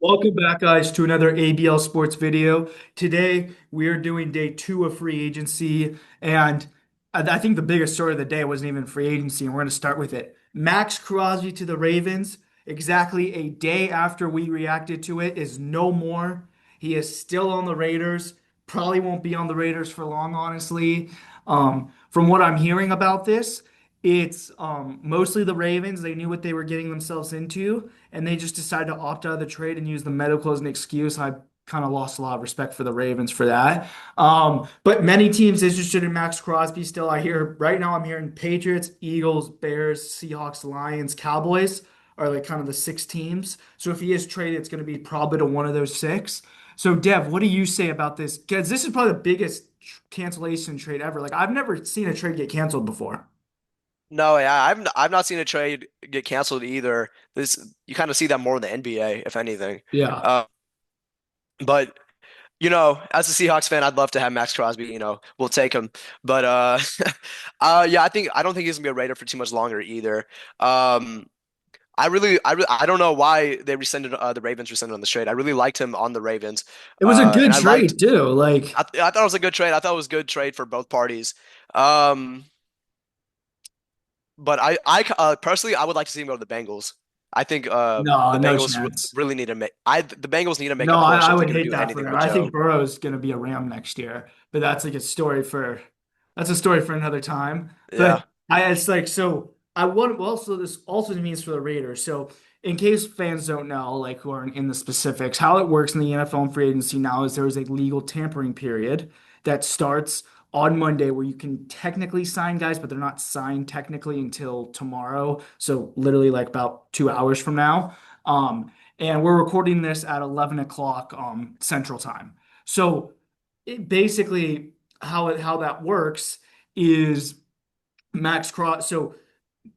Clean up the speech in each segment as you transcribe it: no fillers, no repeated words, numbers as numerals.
Welcome back, guys, to another ABL Sports video. Today, we are doing day two of free agency, and I think the biggest story of the day wasn't even free agency, and we're going to start with it. Maxx Crosby to the Ravens, exactly a day after we reacted to it, is no more. He is still on the Raiders. Probably won't be on the Raiders for long, honestly. From what I'm hearing about this, it's mostly the Ravens. They knew what they were getting themselves into, and they just decided to opt out of the trade and use the medical as an excuse. I kind of lost a lot of respect for the Ravens for that. But many teams interested in Maxx Crosby still. I hear right now I'm hearing Patriots, Eagles, Bears, Seahawks, Lions, Cowboys are like kind of the six teams. So if he is traded, it's going to be probably to one of those six. So Dev, what do you say about this? Because this is probably the biggest cancellation trade ever. Like I've never seen a trade get canceled before. No, yeah, I've not seen a trade get canceled either. This you kind of see that more in the NBA, if anything. Yeah. Uh, but as a Seahawks fan, I'd love to have Maxx Crosby. We'll take him. But yeah, I don't think he's gonna be a Raider for too much longer either. Um, I don't know why they rescinded the Ravens rescinded on the trade. I really liked him on the Ravens, It was a good and I liked. trade too. Like, I thought it was a good trade. I thought it was a good trade for both parties. Um, But personally, I would like to see him go to the Bengals. I think no, the no Bengals chance. really need to make the Bengals need to make No, a push I if they're would going to hate do that for anything them. with I think Joe. Burrow's going to be a Ram next year, but that's a story for another time. But Yeah. it's like so. I want well, so this also means for the Raiders. So in case fans don't know, like who aren't in the specifics, how it works in the NFL and free agency now is there is a legal tampering period that starts on Monday where you can technically sign guys, but they're not signed technically until tomorrow. So literally like about 2 hours from now. And we're recording this at 11 o'clock Central Time. So basically, how that works is Max Cross. So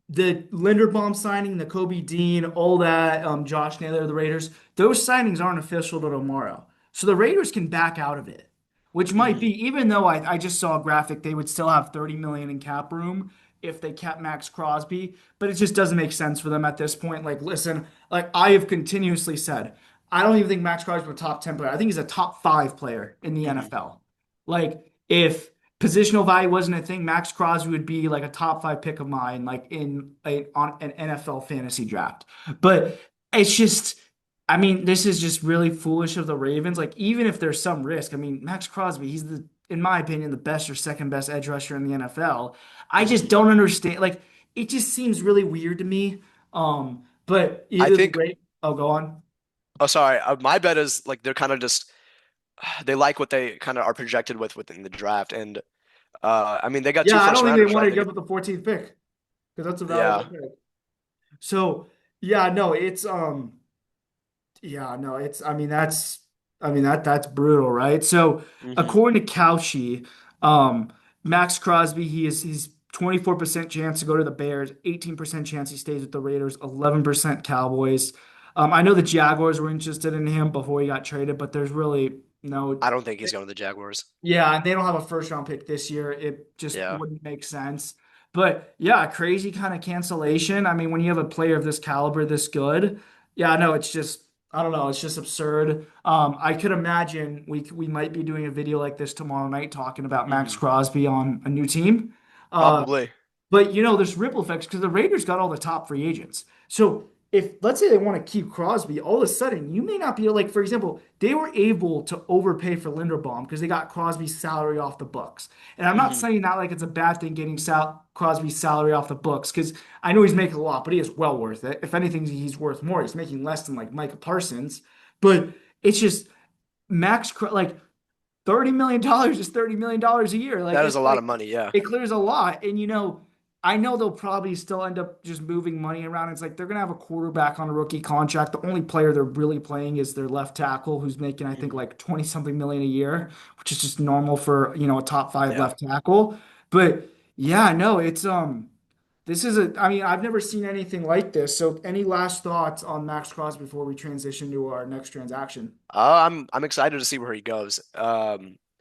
the Linderbaum signing, the Kobe Dean, all that, Josh Naylor, the Raiders, those signings aren't official till tomorrow. So the Raiders can back out of it, which might Hmm. be, even though I just saw a graphic, they would still have 30 million in cap room if they kept Maxx Crosby, but it just doesn't make sense for them at this point. Like, listen, like I have continuously said, I don't even think Maxx Crosby is a top 10 player. I think he's a top five player in the Hmm. NFL. Like, if positional value wasn't a thing, Maxx Crosby would be like a top five pick of mine, like on an NFL fantasy draft. But it's just, I mean, this is just really foolish of the Ravens. Like, even if there's some risk, I mean, Maxx Crosby, he's in my opinion, the best or second best edge rusher in the NFL. I just Hmm. don't understand. Like, it just seems really weird to me. But I either the think. rate, oh, go on. Oh, sorry. My bet is like they're kind of just they like what they kind of are projected with within the draft, and I mean they got two Yeah, I first don't think they rounders, wanted right? to give up the 14th pick because that's a valuable Yeah. pick. So yeah, no, it's yeah, no, it's I mean that's brutal, right? So Hmm. according to Cauchy, Maxx Crosby, he's 24% chance to go to the Bears, 18% chance he stays with the Raiders, 11% Cowboys. I know the Jaguars were interested in him before he got traded, but there's really no I don't think he's going to the Jaguars. yeah, and they don't have a first round pick this year. It just Yeah. wouldn't make sense. But yeah, crazy kind of cancellation. I mean, when you have a player of this caliber, this good, yeah, no, it's just I don't know, it's just absurd. I could imagine we might be doing a video like this tomorrow night talking about Maxx Hmm. Crosby on a new team. Uh, Probably. but there's ripple effects because the Raiders got all the top free agents. So if let's say they want to keep Crosby, all of a sudden you may not be like, for example, they were able to overpay for Linderbaum because they got Crosby's salary off the books. And I'm not Hmm. saying that like it's a bad thing getting Crosby's salary off the books because I know he's making a lot, but he is well worth it. If anything, he's worth more. He's making less than like Micah Parsons, but it's just like $30 million is $30 million a year. Like That is it's a lot like of money. Yeah. it clears a lot. And I know they'll probably still end up just moving money around. It's like they're gonna have a quarterback on a rookie contract. The only player they're really playing is their left tackle, who's making, I think, Hmm. like 20 something million a year, which is just normal for, a top five Yeah. left tackle. But yeah, no, it's this is I mean, I've never seen anything like this. So any last thoughts on Maxx Crosby before we transition to our next transaction? I'm excited to see where he goes.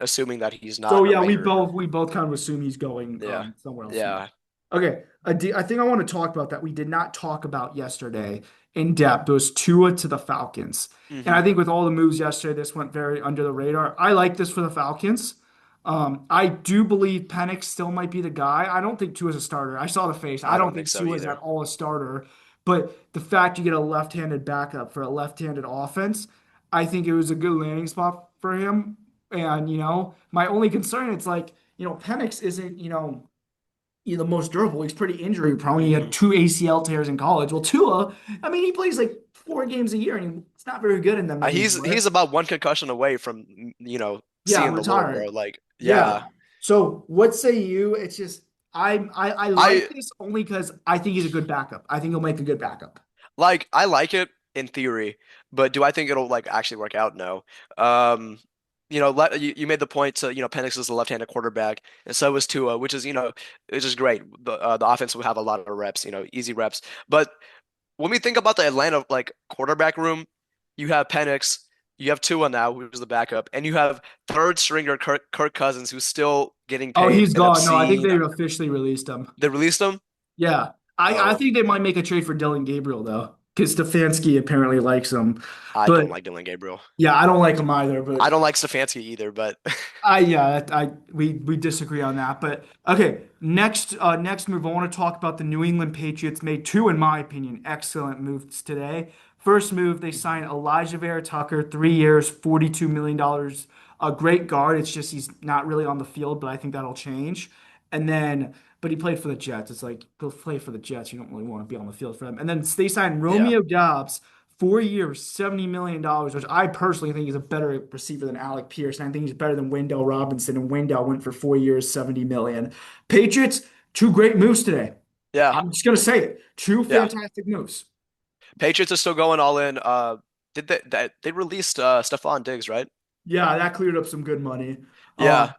Assuming that he's So not a yeah, Raider. we both kind of assume he's going Yeah. somewhere else now. Yeah. Okay, I think I want to talk about that we did not talk about yesterday, in depth was Tua to the Falcons. And Hmm. I think with all the moves yesterday, this went very under the radar. I like this for the Falcons. I do believe Penix still might be the guy. I don't think Tua's a starter. I saw the face. I I don't don't think think so Tua's at either. all a starter. But the fact you get a left-handed backup for a left-handed offense, I think it was a good landing spot for him. And, my only concern, it's like, Penix isn't, the most durable. He's pretty injury prone. He had Hmm. two ACL tears in college. Well, Tua, I mean, he plays like 4 games a year and he's not very good in them He's anymore. about one concussion away from Yeah, seeing the Lord, bro. retiring. Like, yeah, Yeah. So what say you? It's just I like I this only because I think he's a good backup. I think he'll make a good backup. I like it in theory, but do I think it'll like actually work out? No. Um, you made the point to Penix is a left-handed quarterback, and so is Tua, which is great. The offense will have a lot of reps, easy reps. But when we think about the Atlanta like quarterback room, you have Penix, you have Tua now, who's the backup, and you have third stringer Kirk Cousins, who's still getting Oh, paid he's an gone. No, I think obscene. they officially released him. They released him. Yeah. I Oh, think they might make a trade for Dylan Gabriel though, because Stefanski apparently likes him. I don't But like Dylan Gabriel. yeah, I don't like him either. I But don't like Stefanski either, but we disagree on that. But okay, next move. I want to talk about the New England Patriots made two, in my opinion, excellent moves today. First move, they signed Elijah Vera Tucker, 3 years, $42 million. A great guard. It's just he's not really on the field, but I think that'll change. And then, but he played for the Jets. It's like go play for the Jets. You don't really want to be on the field for them. And then they signed yeah. Romeo Dobbs. 4 years, $70 million, which I personally think is a better receiver than Alec Pierce. And I think he's better than Wendell Robinson. And Wendell went for 4 years, 70 million. Patriots, two great moves today. Yeah. I'm just gonna say it. Two Yeah. fantastic moves. Patriots are still going all in. Did they released Stephon Diggs, right? Yeah, that cleared up some good money. Yeah.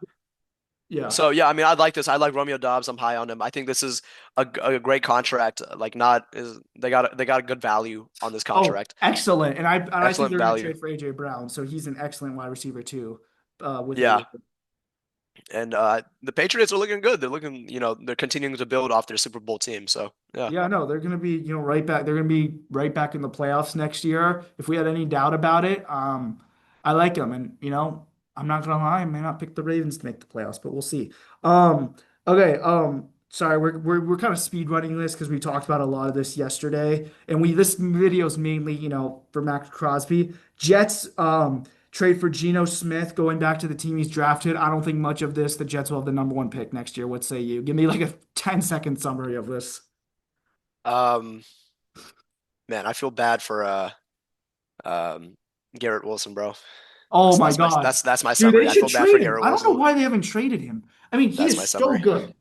Yeah. So yeah, I mean, I like this. I like Romeo Dobbs. I'm high on him. I think this is a great contract. Like, not is they got a good value on this Oh, contract. excellent. And I think Excellent they're gonna value. trade for AJ Brown, so he's an excellent wide receiver too. With the Yeah. And the Patriots are looking good. They're looking, they're continuing to build off their Super Bowl team. So yeah. Yeah, no, they're going to be, right back. They're going to be right back in the playoffs next year. If we had any doubt about it, I like them, and I'm not going to lie, I may not pick the Ravens to make the playoffs, but we'll see. Okay, sorry, we're kind of speed running this because we talked about a lot of this yesterday, and this video is mainly, for Maxx Crosby. Jets, trade for Geno Smith, going back to the team he's drafted. I don't think much of this. The Jets will have the number one pick next year. What say you? Give me like a 10-second summary of this. Um, man, I feel bad for um Garrett Wilson, bro. Oh That's my that's my God. that's my Dude, they summary. I should feel bad for trade him. Garrett I don't know Wilson. why they haven't traded him. I mean, he That's my is so summary. good.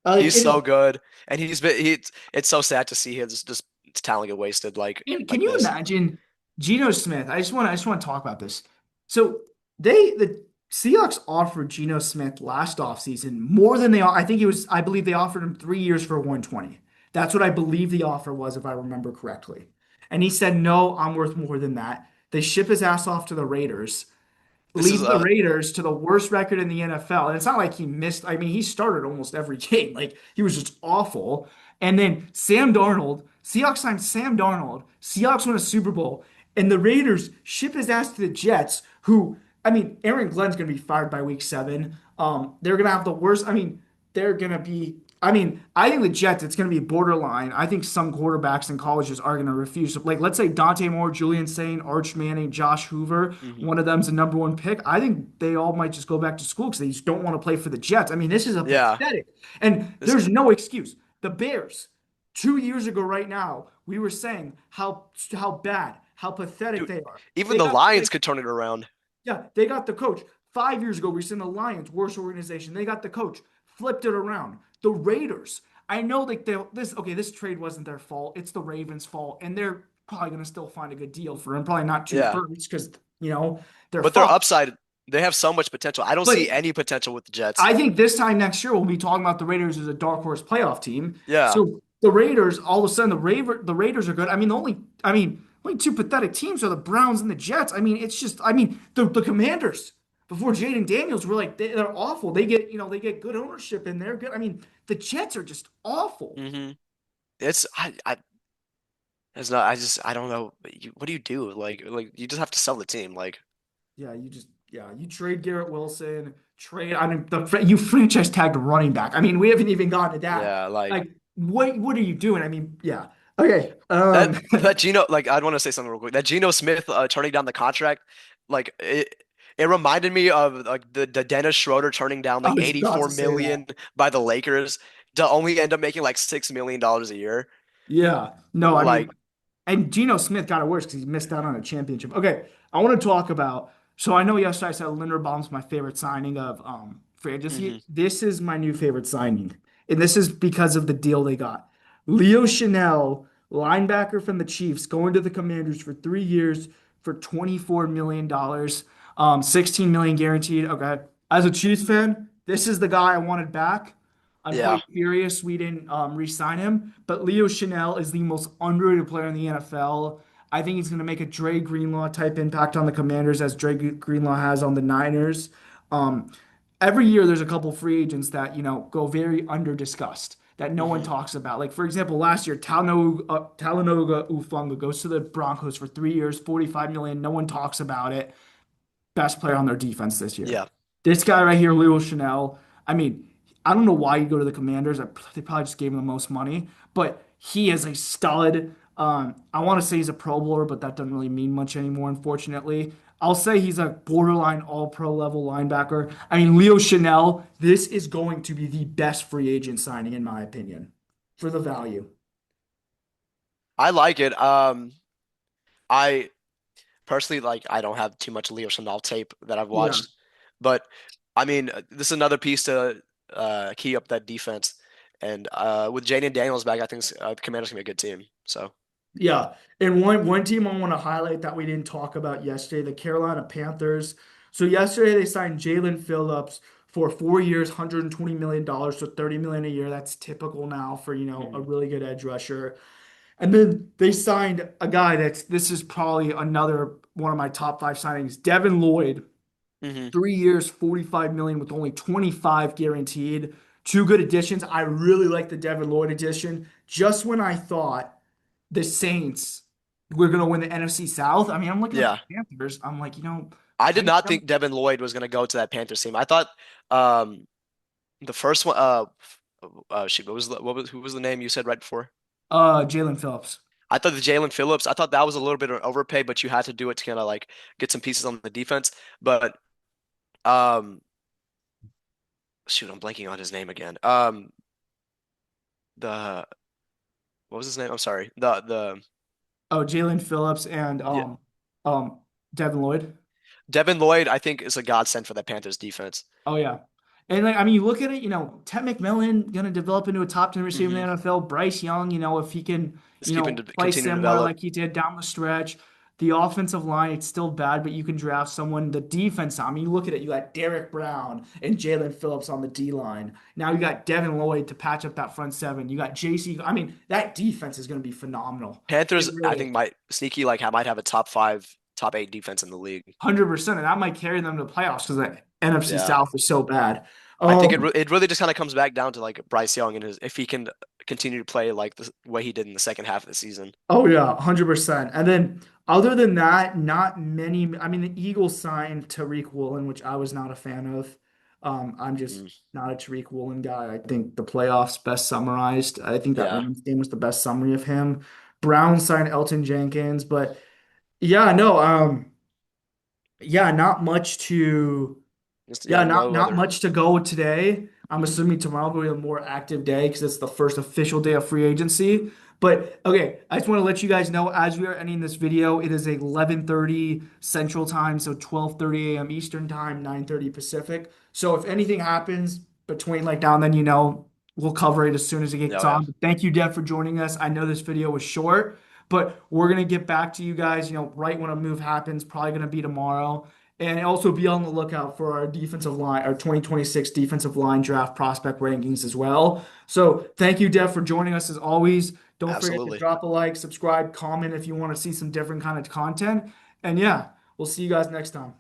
Like, He's it is. so good, and it's so sad to see his just talent get wasted And can like you this. imagine Geno Smith? I just want to talk about this. So the Seahawks offered Geno Smith last offseason more than I think I believe they offered him 3 years for 120. That's what I believe the offer was, if I remember correctly. And he said, no, I'm worth more than that. They ship his ass off to the Raiders, This is leads the Raiders to the worst record in the NFL. And it's not like he missed, I mean, he started almost every game. Like, he was just awful. And then Sam Darnold, Seahawks signed Sam Darnold. Seahawks win a Super Bowl. And the Raiders ship his ass to the Jets, who, I mean, Aaron Glenn's going to be fired by week 7. They're going to have the worst. I mean, they're going to be. I mean, I think the Jets, it's going to be borderline. I think some quarterbacks in colleges are going to refuse. Like, let's say Dante Moore, Julian Sain, Arch Manning, Josh Hoover, Mhm. one of them's a number one pick. I think they all might just go back to school because they just don't want to play for the Jets. I mean, this is a Yeah. pathetic. And This there's no excuse. The Bears, 2 years ago right now, we were saying how bad, how pathetic dude, they are. even They the got Lions like could turn it around. yeah, they got the coach. 5 years ago, we sent the Lions, worst organization. They got the coach, flipped it around. The Raiders. I know like this trade wasn't their fault. It's the Ravens' fault, and they're probably gonna still find a good deal for him. Probably not two Yeah. firsts because they're But their fucked. upside, they have so much potential. I don't see But any potential with the Jets. I think this time next year we'll be talking about the Raiders as a dark horse playoff team. Yeah. So the Raiders, all of a sudden, the Raiders are good. I mean, two pathetic teams are the Browns and the Jets. I mean, it's just, I mean, the Commanders before Jaden Daniels were like they're awful. They get good ownership and they're good. I mean, the Jets are just awful. Hmm. It's It's not. I don't know. What do you do? You just have to sell the team. Yeah, you trade Garrett Wilson, trade. I mean, you franchise tagged a running back. I mean, we haven't even gotten to that. Yeah, like Like, what are you doing? I mean, yeah. Okay. that Geno. Like, I'd want to say something real quick. That Geno Smith turning down the contract, like it reminded me of like the Dennis Schroeder turning down I like was about 84 to say that. million by the Lakers to only end up making like $6 million a year. Yeah. No, I mean, Like, and Geno Smith got it worse because he missed out on a championship. Okay, I want to talk about. So I know yesterday I said Linderbaum's my favorite signing of free hmm agency. This is my new favorite signing, and this is because of the deal they got. Leo Chanel, linebacker from the Chiefs, going to the Commanders for 3 years for $24 million, 16 million guaranteed. Okay, as a Chiefs fan, this is the guy I wanted back. I'm yeah, quite furious we didn't re-sign him, but Leo Chanel is the most underrated player in the NFL. I think he's going to make a Dre Greenlaw type impact on the Commanders as Dre Greenlaw has on the Niners. Um, every year there's a couple free agents that go very under discussed that no one hmm talks about. Like for example, last year Talanoga Ufunga goes to the Broncos for 3 years, 45 million. No one talks about it. Best player on their defense this year. yeah. This guy right here, Leo Chanel. I mean, I don't know why you go to the Commanders. They probably just gave him the most money, but he is a stud. I want to say he's a Pro Bowler, but that doesn't really mean much anymore, unfortunately. I'll say he's a borderline all pro level linebacker. I mean, Leo Chanel, this is going to be the best free agent signing, in my opinion, for the value. I like it. I personally I don't have too much Leo Chanel tape that I've Yeah. watched, but I mean this is another piece to key up that defense. And with Jaden Daniels back, I think the Commanders can be a good team. So Yeah. And one team I want to highlight that we didn't talk about yesterday, the Carolina Panthers. So yesterday they signed Jalen Phillips for 4 years, $120 million, so $30 million a year. That's typical now for, a hmm really good edge rusher. And then they signed a guy this is probably another one of my top five signings, Devin Lloyd, hmm 3 years, 45 million with only 25 guaranteed. Two good additions. I really like the Devin Lloyd addition. Just when I thought the Saints were going to win the NFC South. I mean, I'm looking at the yeah, Panthers. I'm like, I did Bryce not Young, think Devin Lloyd was going to go to that Panthers team. I thought the first one shoot, who was the name you said right before? Jalen Phillips. I thought the Jalen Phillips. I thought that was a little bit of an overpay, but you had to do it to kind of like get some pieces on the defense. But um, shoot, I'm blanking on his name again. The what was his name? I'm sorry. The Oh, Jalen Phillips and yeah, um Devin Lloyd. Devin Lloyd, I think is a godsend for that Panthers defense. Oh yeah. And like I mean, you look at it, Ted McMillan gonna develop into a top 10 receiver in the hmm NFL. Bryce Young, if he can, Just keeping to play continue to similar develop. like he did down the stretch. The offensive line, it's still bad, but you can draft someone. The defense, I mean, you look at it, you got Derek Brown and Jalen Phillips on the D line. Now you got Devin Lloyd to patch up that front seven. You got JC. I mean, that defense is gonna be phenomenal. It Panthers, I really think is. might sneaky might have a top five, top eight defense in the league. 100%. And that might carry them to the playoffs because the NFC Yeah. South is so bad. I think Um, it really just kind of comes back down to like Bryce Young and his if he can continue to play like the way he did in the second half of the season. Oh yeah, 100%. And then other than that, not many. I mean, the Eagles signed Tariq Woolen, which I was not a fan of. I'm just Mm, not a Tariq Woolen guy. I think the playoffs best summarized. I think that yeah, Rams game was the best summary of him. Brown signed Elton Jenkins, but yeah, no, yeah, not much to. Yeah, not no not other. much to go today. I'm assuming tomorrow will be a more active day because it's the first official day of free agency. But okay, I just want to let you guys know as we are ending this video, it is 11:30 Central Time, so 12:30 a.m. Eastern Time, 9:30 Pacific. So if anything happens between like now and then, we'll cover it as soon as it gets Oh yeah, on. But thank you, Dev, for joining us. I know this video was short, but we're gonna get back to you guys, right when a move happens, probably gonna be tomorrow. And also be on the lookout for our defensive line, our 2026 defensive line draft prospect rankings as well. So thank you, Dev, for joining us as always. Don't forget to absolutely. drop a like, subscribe, comment if you want to see some different kind of content. And yeah, we'll see you guys next time.